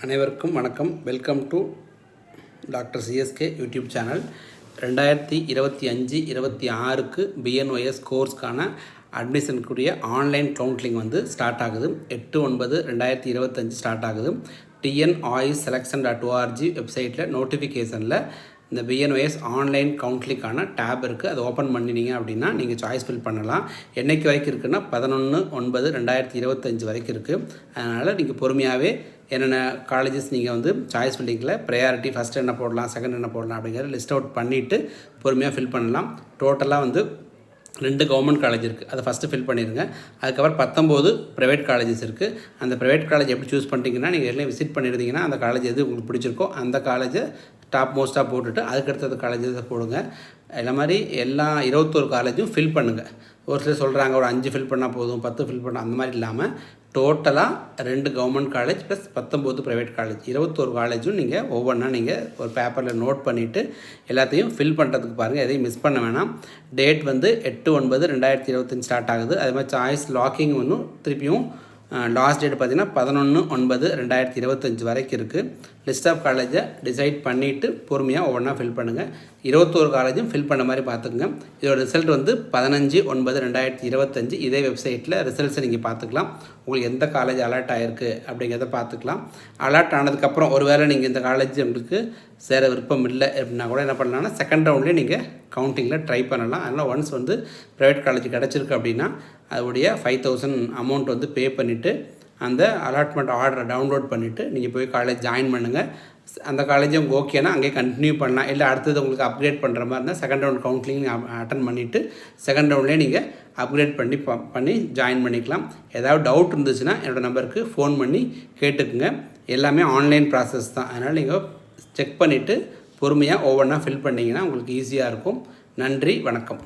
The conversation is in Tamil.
அனைவருக்கும் வணக்கம். Welcome to doctor CSK YouTube channel. 2025-26க்கு பிஎன்ஒஎஸ் கோர்ஸ்க்கான அட்மிஷனுக்குரிய ஆன்லைன் கவுன்சிலிங் ஸ்டார்ட் ஆகுது. 8/9/2025 ஸ்டார்ட் ஆகுது. tnoiselection.org வெப்சைட்டில் நோட்டிஃபிகேஷனில் இந்த பிஎன்ஒஎஸ் ஆன்லைன் கவுன்சிலிங்கான டேப் இருக்குது. அதை ஓப்பன் பண்ணினீங்க அப்படின்னா நீங்கள் சாய்ஸ் ஃபில் பண்ணலாம். என்றைக்கு வரைக்கும் இருக்குன்னா 11/9/2025 வரைக்கும் இருக்குது. அதனால் நீங்கள் பொறுமையாகவே என்னென்ன காலேஜஸ் நீங்கள் சாய்ஸ் ஃபில்லிங்கில் ப்ரையாரிட்டி ஃபஸ்ட் என்ன போடலாம், செகண்ட் என்ன போடலாம் அப்படிங்கிறத லிஸ்ட் அவுட் பண்ணிவிட்டு பொறுமையாக ஃபில் பண்ணலாம். டோட்டலாக 2 கவர்மெண்ட் காலேஜ் இருக்குது. அதை ஃபஸ்ட்டு ஃபில் பண்ணிடுங்க. அதுக்கப்புறம் 19 ப்ரைவேட் காலேஜஸ் இருக்குது. அந்த ப்ரைவேட் காலேஜ் எப்படி சூஸ் பண்ணிட்டீங்கன்னா, நீங்கள் எல்லாம் விசிட் பண்ணியிருந்தீங்கன்னா அந்த காலேஜ் எது உங்களுக்கு பிடிச்சிருக்கோ அந்த காலேஜை டாப் மோஸ்ட்டாக போட்டுட்டு அதுக்கடுத்தது காலேஜஸை போடுங்க. இந்த மாதிரி எல்லா 21 காலேஜும் ஃபில் பண்ணுங்கள். ஒரு சிலர் சொல்கிறாங்க ஒரு 5 ஃபில் பண்ணால் போதும், 10 ஃபில் பண்ணால், அந்த மாதிரி இல்லாமல் டோட்டலாக 2 government college plus 19 private college, 21 காலேஜும் நீங்கள் ஒவ்வொன்றா நீங்கள் ஒரு பேப்பரில் நோட் பண்ணிவிட்டு எல்லாத்தையும் ஃபில் பண்ணுறதுக்கு பாருங்கள். எதையும் மிஸ் பண்ண வேணாம். டேட் 8/9/2025 ஸ்டார்ட் ஆகுது. அதே மாதிரி சாய்ஸ் லாக்கிங் திருப்பியும் லாஸ்ட் டேட் பார்த்திங்கன்னா 11/9/2025 வரைக்கும் இருக்குது. லிஸ்ட் ஆஃப் காலேஜை டிசைட் பண்ணிவிட்டு பொறுமையாக ஒவ்வொன்றா ஃபில் பண்ணுங்கள். 21 காலேஜும் ஃபில் பண்ண மாதிரி பார்த்துக்குங்க. இதோட ரிசல்ட் 15/9/2025 இதே வெப்சைட்டில் ரிசல்ட்ஸை நீங்கள் பார்த்துக்கலாம். உங்களுக்கு எந்த காலேஜ் அலர்ட் ஆகிருக்கு அப்படிங்கிறத பார்த்துக்கலாம். அலர்ட் ஆனதுக்கப்புறம் ஒரு வேளை நீங்கள் இந்த காலேஜ் உங்களுக்கு சேர விருப்பம் இல்லை அப்படின்னா கூட என்ன பண்ணலாம்னா செகண்ட் ரவுண்ட்லேயே நீங்கள் கவுண்டிங்கில் ட்ரை பண்ணலாம். அதனால் ஒன்ஸ் ப்ரைவேட் காலேஜ் கிடச்சிருக்கு அப்படின்னா அதோடைய 5,000 அமௌண்ட் பே பண்ணிவிட்டு அந்த அலாட்மெண்ட் ஆர்டரை டவுன்லோட் பண்ணிவிட்டு நீங்கள் போய் காலேஜ் ஜாயின் பண்ணுங்கள். அந்த காலேஜ் உங்களுக்கு ஓகேனா அங்கேயே கண்டினியூ பண்ணலாம். இல்லை அடுத்தது உங்களுக்கு அப்கிரேட் பண்ணுற மாதிரி இருந்தால் செகண்ட் ரவுண்ட் கவுன்சிலிங் அட்டன் பண்ணிவிட்டு செகண்ட் ரவுண்ட்லேயே நீங்கள் அப்கிரேட் பண்ணி ஜாயின் பண்ணிக்கலாம். ஏதாவது டவுட் இருந்துச்சுன்னா என்னோடய நம்பருக்கு ஃபோன் பண்ணி கேட்டுக்குங்க. எல்லாமே ஆன்லைன் ப்ராசஸ் தான். அதனால் நீங்கள் செக் பண்ணிவிட்டு பொறுமையாக ஒவ்வொன்றா ஃபில் பண்ணிங்கன்னா உங்களுக்கு ஈஸியாக இருக்கும். நன்றி, வணக்கம்.